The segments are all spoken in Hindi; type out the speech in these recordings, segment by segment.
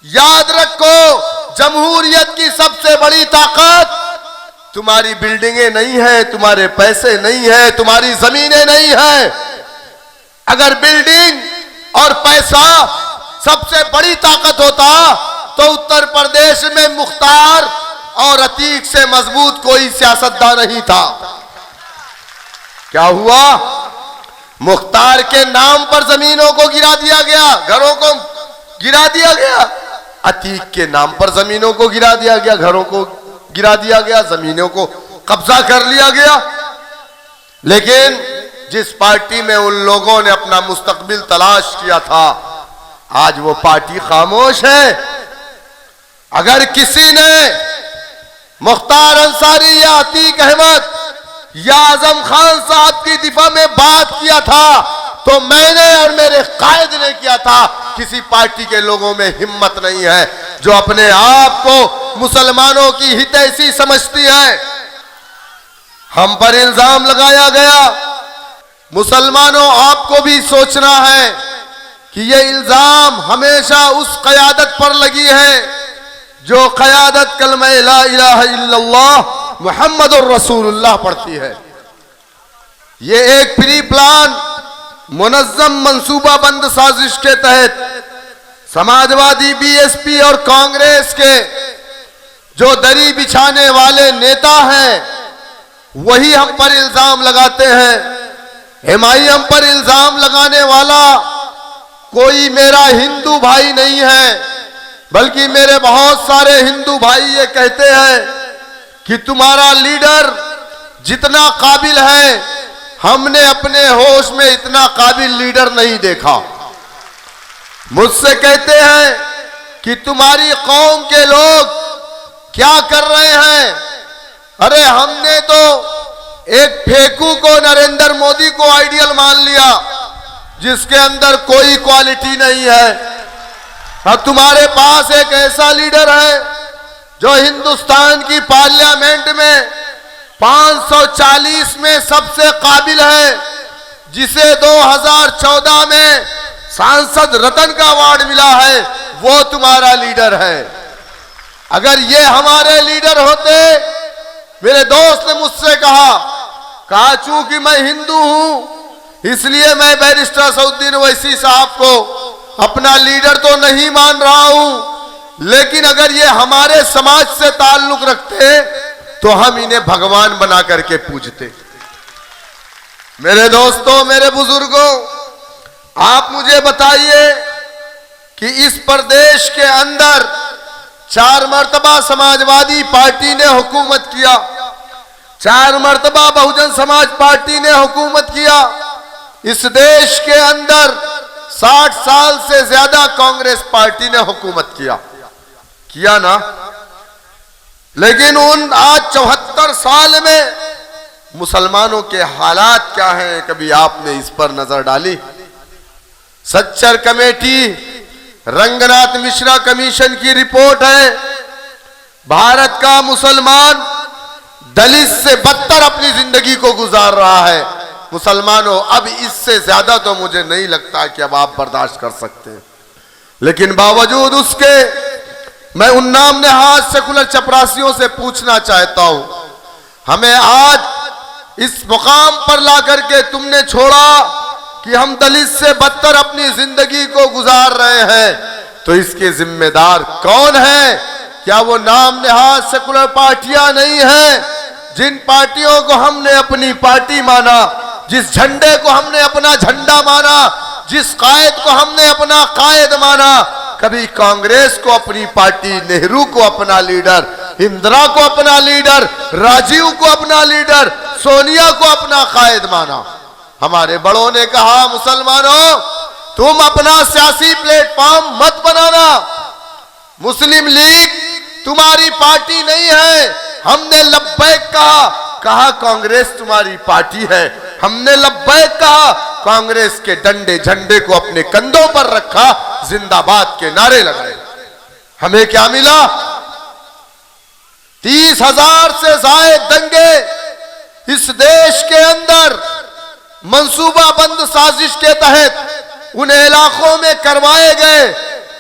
याद रखो, जमहूरियत की सबसे बड़ी ताकत तुम्हारी बिल्डिंगें नहीं है, तुम्हारे पैसे नहीं है, तुम्हारी जमीनें नहीं है। अगर बिल्डिंग और पैसा सबसे बड़ी ताकत होता तो उत्तर प्रदेश में मुख्तार और अतीक से मजबूत कोई सियासतदान नहीं था। क्या हुआ? मुख्तार के नाम पर जमीनों को गिरा दिया गया, घरों को गिरा दिया गया। अतीक के नाम पर जमीनों को गिरा दिया गया, घरों को गिरा दिया गया, जमीनों को कब्जा कर लिया गया। लेकिन जिस पार्टी में उन लोगों ने अपना मुस्तकबिल तलाश किया था, आज वो पार्टी खामोश है। अगर किसी ने मुख्तार अंसारी या अतीक अहमद या आजम खान साहब की दिफा में बात किया था तो मैंने और मेरे कायद ने किया था। किसी पार्टी के लोगों में हिम्मत नहीं है जो अपने आप को मुसलमानों की हितैषी समझती है। हम पर इल्जाम लगाया गया। मुसलमानों, आपको भी सोचना है कि यह इल्जाम हमेशा उस क़यादत पर लगी है जो क़यादत कलमा ला इलाहा इल्लल्लाह मुहम्मदुर रसूलुल्लाह पढ़ती है। यह एक प्री प्लान मुनज़्ज़म मंसूबाबंद साजिश के तहत समाजवादी, बीएसपी और कांग्रेस के जो दरी बिछाने वाले नेता हैं वही हम पर इल्जाम लगाते हैं। हम पर इल्जाम लगाने वाला कोई मेरा हिंदू भाई नहीं है, बल्कि मेरे बहुत सारे हिंदू भाई ये कहते हैं कि तुम्हारा लीडर जितना काबिल है, हमने अपने होश में इतना काबिल लीडर नहीं देखा। मुझसे कहते हैं कि तुम्हारी कौम के लोग क्या कर रहे हैं। अरे हमने तो एक फेकू को, नरेंद्र मोदी को आइडियल मान लिया जिसके अंदर कोई क्वालिटी नहीं है। अब तुम्हारे पास एक ऐसा लीडर है जो हिंदुस्तान की पार्लियामेंट में 540 में सबसे काबिल है, जिसे 2014 में सांसद रतन का अवार्ड मिला है, वो तुम्हारा लीडर है। अगर ये हमारे लीडर होते, मेरे दोस्त ने मुझसे कहा चूंकि मैं हिंदू हूं इसलिए मैं बैरिस्टर असदुद्दीन ओवैसी साहब को अपना लीडर तो नहीं मान रहा हूं, लेकिन अगर ये हमारे समाज से ताल्लुक रखते तो हम इन्हें भगवान बना करके पूजते। मेरे दोस्तों, मेरे बुजुर्गों, आप मुझे बताइए कि इस प्रदेश के अंदर 4 मर्तबा समाजवादी पार्टी ने हुकूमत किया, 4 मर्तबा बहुजन समाज पार्टी ने हुकूमत किया। इस देश के अंदर 60 साल से ज्यादा कांग्रेस पार्टी ने हुकूमत किया ना। लेकिन उन आज 74 साल में मुसलमानों के हालात क्या हैं, कभी आपने इस पर नजर डाली? सच्चर कमेटी, रंगनाथ मिश्रा कमीशन की रिपोर्ट है, भारत का मुसलमान दलित से बदतर अपनी जिंदगी को गुजार रहा है। मुसलमानों, अब इससे ज्यादा तो मुझे नहीं लगता कि अब आप बर्दाश्त कर सकते हैं। लेकिन बावजूद उसके मैं उन नाम नहाज सेकुलर चपरासियों से पूछना चाहता हूं, हमें आज इस मुकाम पर ला करके तुमने छोड़ा कि हम दलित से बदतर अपनी जिंदगी को गुजार रहे हैं, तो इसके जिम्मेदार कौन है? क्या वो नाम नहाज सेकुलर पार्टियां नहीं है, जिन पार्टियों को हमने अपनी पार्टी माना, जिस झंडे को हमने अपना झंडा माना, जिस कायद को हमने अपना कायद माना? कभी कांग्रेस को अपनी पार्टी, नेहरू को अपना लीडर, इंदिरा को अपना लीडर, राजीव को अपना लीडर, सोनिया को अपना कायद माना। हमारे बड़ों ने कहा, मुसलमानों, तुम अपना सियासी प्लेटफॉर्म मत बनाना। मुस्लिम लीग तुम्हारी पार्टी नहीं है। हमने लब्बैक कहा कांग्रेस तुम्हारी पार्टी है। हमने लब्बैक कहा, कांग्रेस के डंडे झंडे को अपने कंधों पर रखा, जिंदाबाद के नारे लगाए। हमें क्या मिला? 30,000 से ज्यादा दंगे इस देश के अंदर मंसूबाबंद साजिश के तहत उन इलाकों में करवाए गए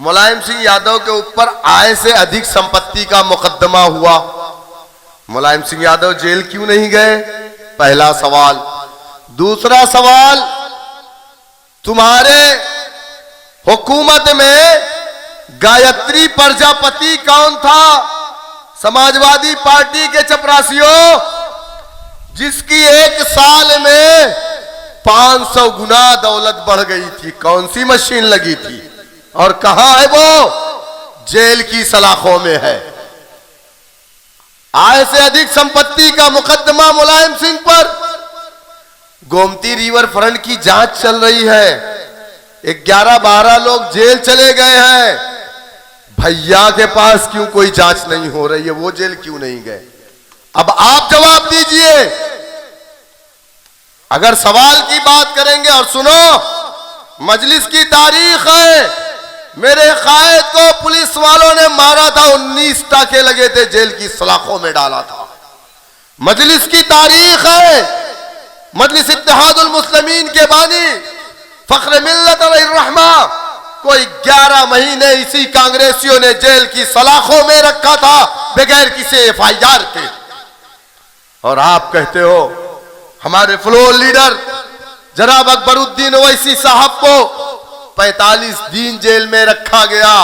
मुलायम सिंह यादव के ऊपर आय से अधिक संपत्ति का मुकदमा हुआ। मुलायम सिंह यादव जेल क्यों नहीं गए? पहला सवाल। दूसरा सवाल, तुम्हारे हुकूमत में गायत्री प्रजापति कौन था? समाजवादी पार्टी के चपरासियों, जिसकी एक साल में 500 गुना दौलत बढ़ गई थी। कौन सी मशीन लगी थी और कहां है वो? जेल की सलाखों में है। आय से अधिक संपत्ति का मुकदमा मुलायम सिंह पर। गोमती रिवर फ्रंट की जांच चल रही है। 11-12 लोग जेल चले गए हैं। भैया के पास क्यों कोई जांच नहीं हो रही है? वो जेल क्यों नहीं गए? अब आप जवाब दीजिए। अगर सवाल की बात करेंगे, और सुनो, मजलिस की तारीख है, मेरे कायद को पुलिस वालों ने मारा था, 19 टाके लगे थे, जेल की सलाखों में डाला था। मजलिस की तारीख है, मजलिस इत्तेहादुल मुस्लिमीन के बानी फख्र मिल्लत अलैहिर्रहमा को 11 महीने इसी कांग्रेसियों ने जेल की सलाखों में रखा था बगैर किसी FIR के। और आप कहते हो हमारे फ्लोर लीडर जनाब अकबरुद्दीन ओवैसी साहब को 45 दिन जेल में रखा गया।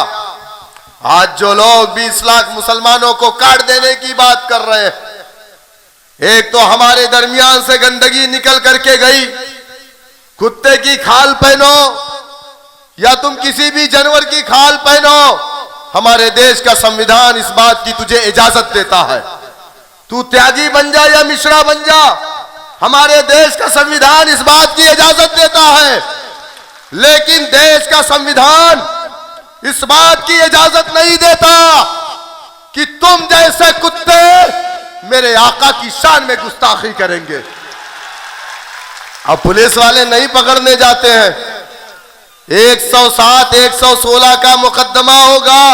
आज जो लोग 20 लाख मुसलमानों को काट देने की बात कर रहे हैं, एक तो हमारे दरमियान से गंदगी निकल करके गई। कुत्ते की खाल पहनो या तुम किसी भी जानवर की खाल पहनो, हमारे देश का संविधान इस बात की तुझे इजाजत देता है। तू त्यागी बन जा या मिश्रा बन जा, हमारे देश का संविधान इस बात की इजाजत देता है। लेकिन देश का संविधान इस बात की इजाजत नहीं देता कि तुम जैसे कुत्ते मेरे आका की शान में गुस्ताखी करेंगे। अब पुलिस वाले नहीं पकड़ने जाते हैं। 107, 116 का मुकदमा होगा,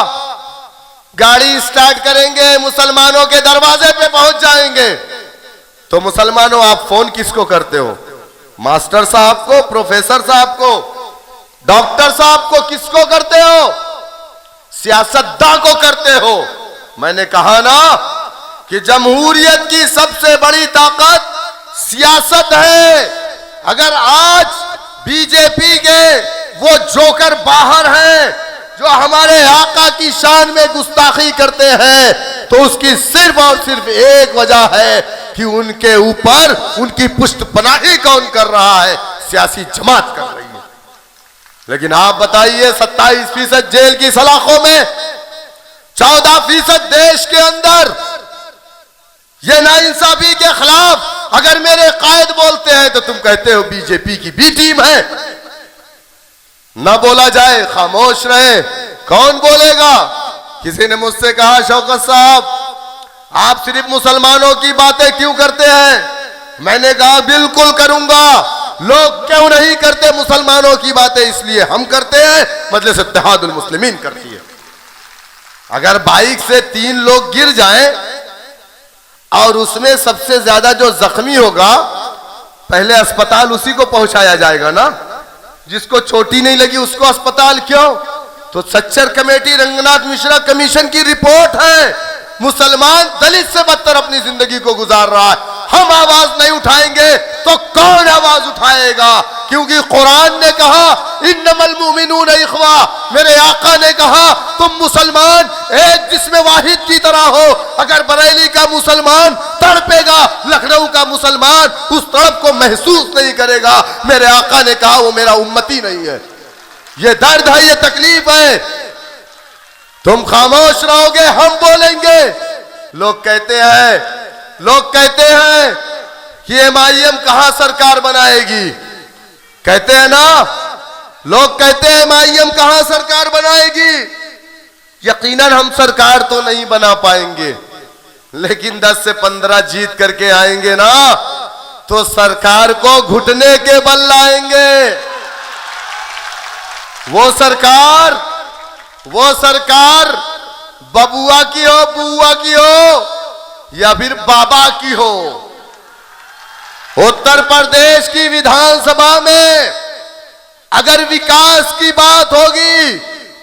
गाड़ी स्टार्ट करेंगे, मुसलमानों के दरवाजे पे पहुंच जाएंगे। तो मुसलमानों, आप फोन किसको करते हो? मास्टर साहब को, प्रोफेसर साहब को, डॉक्टर साहब को? किसको करते हो? सियासतदां को करते हो। मैंने कहा ना कि जमहूरियत की सबसे बड़ी ताकत सियासत है। अगर आज बीजेपी के वो जोकर बाहर हैं जो हमारे आका की शान में गुस्ताखी करते हैं, तो उसकी सिर्फ और सिर्फ एक वजह है कि उनके ऊपर उनकी पुष्टपनाही कौन कर रहा है? सियासी जमात कर रही है। लेकिन आप बताइए, 27% जेल की सलाखों में, 14% देश के अंदर, ये नाइंसाफी के खिलाफ अगर मेरे कायद बोलते हैं तो तुम कहते हो बीजेपी की बी टीम है। ना बोला जाए, खामोश रहे। कौन बोलेगा? किसी ने मुझसे कहा, शौकत साहब आप सिर्फ मुसलमानों की बातें क्यों करते हैं? मैंने कहा बिल्कुल करूंगा। लोग क्यों नहीं करते मुसलमानों की बातें? इसलिए हम करते हैं, मजलिस इत्तेहादुल मुस्लिमीन करती है। अगर बाइक से 3 लोग गिर जाएं और उसमें सबसे ज्यादा जो जख्मी होगा, पहले अस्पताल उसी को पहुंचाया जाएगा ना। जिसको चोटी नहीं लगी उसको अस्पताल क्यों? तो सच्चर कमेटी, रंगनाथ मिश्रा कमीशन की रिपोर्ट है, मुसलमान दलित से बदतर अपनी जिंदगी को गुजार रहा है। हम आवाज नहीं उठाएंगे तो कौन आवाज उठाएगा? क्योंकि कुरान ने कहा इन्नमल मुमिनून इख्वा, मेरे आका ने कहा तुम मुसलमान एक जिस्म वाहिद की तरह हो। अगर बरेली का मुसलमान तड़पेगा, लखनऊ का मुसलमान उस तड़प को महसूस नहीं करेगा। मेरे आका ने कहा वो मेरा उम्मती नहीं है। ये दर्द है, ये तकलीफ है। तुम खामोश रहोगे, हम बोलेंगे। लोग कहते हैं कि MIM कहां सरकार बनाएगी? कहते हैं ना, लोग कहते हैं MIM कहां सरकार बनाएगी? यकीनन हम सरकार तो नहीं बना पाएंगे, लेकिन 10 से 15 जीत करके आएंगे ना, तो सरकार को घुटने के बल लाएंगे। वो सरकार बबुआ की हो, बुआ की हो या फिर बाबा की हो। उत्तर प्रदेश की विधानसभा में अगर विकास की बात होगी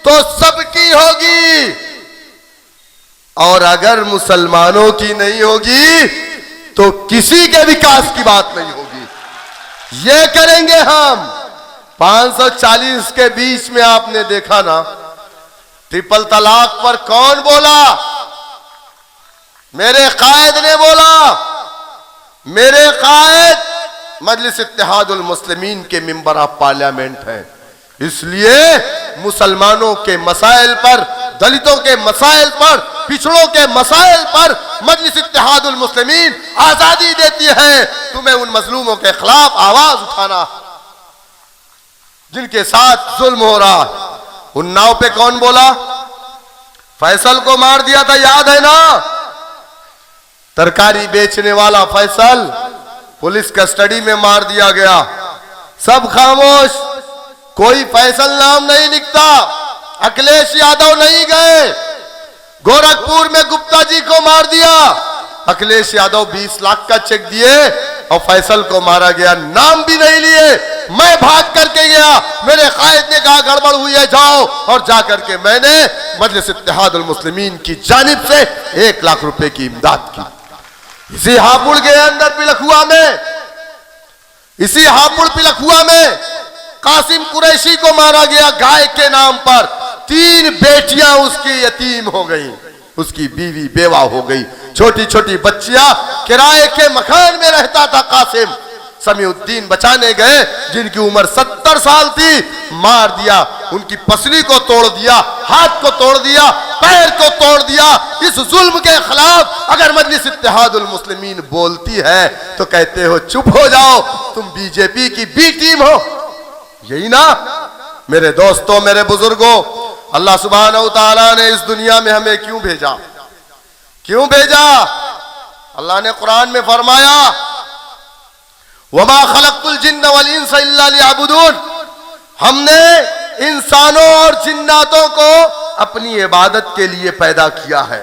तो सबकी होगी, और अगर मुसलमानों की नहीं होगी तो किसी के विकास की बात नहीं होगी। ये करेंगे हम। 540 के बीच में आपने देखा ना, ट्रिपल तलाक पर कौन बोला? मेरे कायद ने बोला। मेरे कायद मजलिस इत्तेहादुल मुस्लिमीन के मेंबर ऑफ पार्लियामेंट हैं, इसलिए मुसलमानों के मसाइल पर, दलितों के मसाइल पर, पिछड़ों के मसाइल पर मजलिस इत्तेहादुल मुस्लिमीन आजादी देती है तुम्हें उन मजलूमों के खिलाफ आवाज उठाना जिनके साथ जुल्म हो रहा। उन्नाव पे कौन बोला? फैसल को मार दिया था, याद है ना? तरकारी बेचने वाला फैसल पुलिस कस्टडी में मार दिया गया। सब खामोश, कोई फैसल नाम नहीं लिखता। अखिलेश यादव नहीं गए, गोरखपुर में गुप्ता जी को मार दिया। अखिलेश यादव 20 लाख का चेक दिए और फैसल को मारा गया, नाम भी नहीं लिए। मैं भाग करके गया, मेरे कायद ने कहा गड़बड़ हुई है, जाओ, और जाकर के मैंने मजलिस इत्तेहादुल मुस्लिमीन की जानिब से 1 लाख रुपए की इमदाद की। इसी हापुड़ के अंदर पिलखुआ में, इसी हापुड़ पिलखुआ में कासिम कुरैशी को मारा गया गाय के नाम पर। 3 बेटियां उसकी यतीम हो गई, उसकी बीवी बेवा हो गई, छोटी छोटी बच्चियां। किराए के मकान में रहता था कासिम। समीउद्दीन बचाने गए, जिनकी उम्र 70 साल थी, मार दिया। उनकी पसली को तोड़ दिया, हाथ को तोड़ दिया, पैर को तोड़ दिया। इस जुल्म के खिलाफ अगर मजलिस इत्तेहादुल मुस्लिमीन बोलती है तो कहते हो चुप हो जाओ, तुम बीजेपी की बी टीम हो। यही ना मेरे दोस्तों, मेरे बुजुर्गों, अल्लाह सुब्हानहू तआला ने इस दुनिया में हमें क्यों भेजा? क्यों भेजा? अल्लाह ने कुरान में फरमाया, वमा खलक़तुल जिन्न वल इंसा इल्ला लियअबुदून। हमने इंसानों और जिन्नातों को अपनी इबादत के लिए पैदा किया है।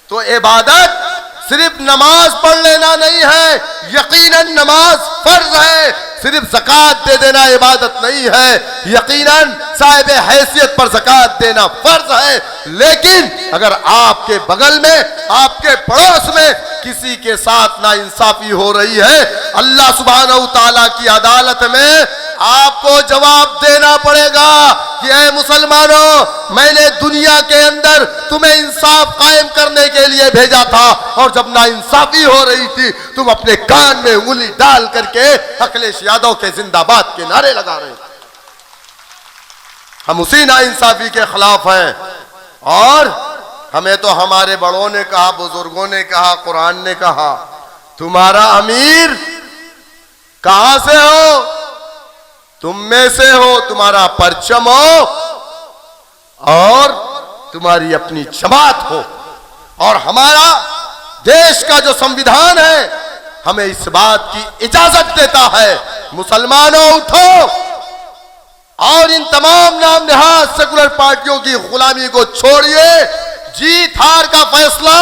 तो इबादत सिर्फ नमाज पढ़ लेना नहीं है, यकीनन नमाज फर्ज है। सिर्फ ज़कात दे देना इबादत नहीं है, यकीनन साहिब हैसियत पर ज़कात देना फर्ज है। लेकिन अगर आपके बगल में, आपके पड़ोस में किसी के साथ नाइंसाफी हो रही है, अल्लाह सुब्हानहू तआला की अदालत में आपको जवाब देना पड़ेगा कि ऐ मुसलमानों, मैंने दुनिया के अंदर तुम्हें इंसाफ कायम करने के लिए भेजा था, और जब नाइंसाफी हो रही थी तुम अपने कान में उंगली डाल करके अखिलेश यादव के जिंदाबाद के नारे लगा रहे। हम उसी नाइंसाफी के खिलाफ हैं, और हमें तो हमारे बड़ों ने कहा, बुजुर्गों ने कहा, कुरान ने कहा, तुम्हारा अमीर कहां से हो? तुम में से हो, तुम्हारा परचम हो, और तुम्हारी अपनी जमात हो। और हमारा देश का जो संविधान है हमें इस बात की इजाजत देता है, मुसलमानों उठो और इन तमाम नाम नहाद सेकुलर पार्टियों की गुलामी को छोड़िए। जीत हार का फैसला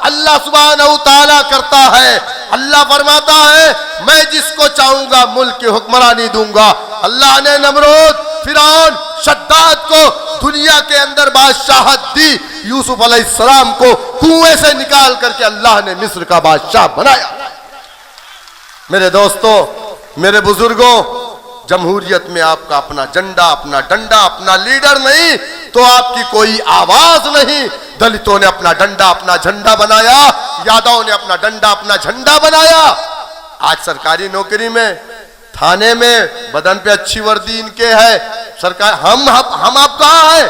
अल्लाह सुब्हानहू तआला करता है। अल्लाह फरमाता है, मैं जिसको चाहूंगा मुल्क की हुक्मरानी दूंगा। अल्लाह ने नमरूद, फिरौन, शद्दाद को दुनिया के अंदर बादशाहत दी। यूसुफ अलैहिस्सलाम को कुएं से निकाल करके अल्लाह ने मिस्र का बादशाह बनाया। मेरे दोस्तों, मेरे बुजुर्गों, जमहूरियत में आपका अपना झंडा, अपना डंडा, अपना लीडर नहीं तो आपकी कोई आवाज नहीं। दलितों ने अपना डंडा, अपना झंडा बनाया, यादव ने अपना डंडा, अपना झंडा बनाया। आज सरकारी नौकरी में, थाने में, बदन पे अच्छी वर्दी इनके है। सरकार हम आप कहाँ है?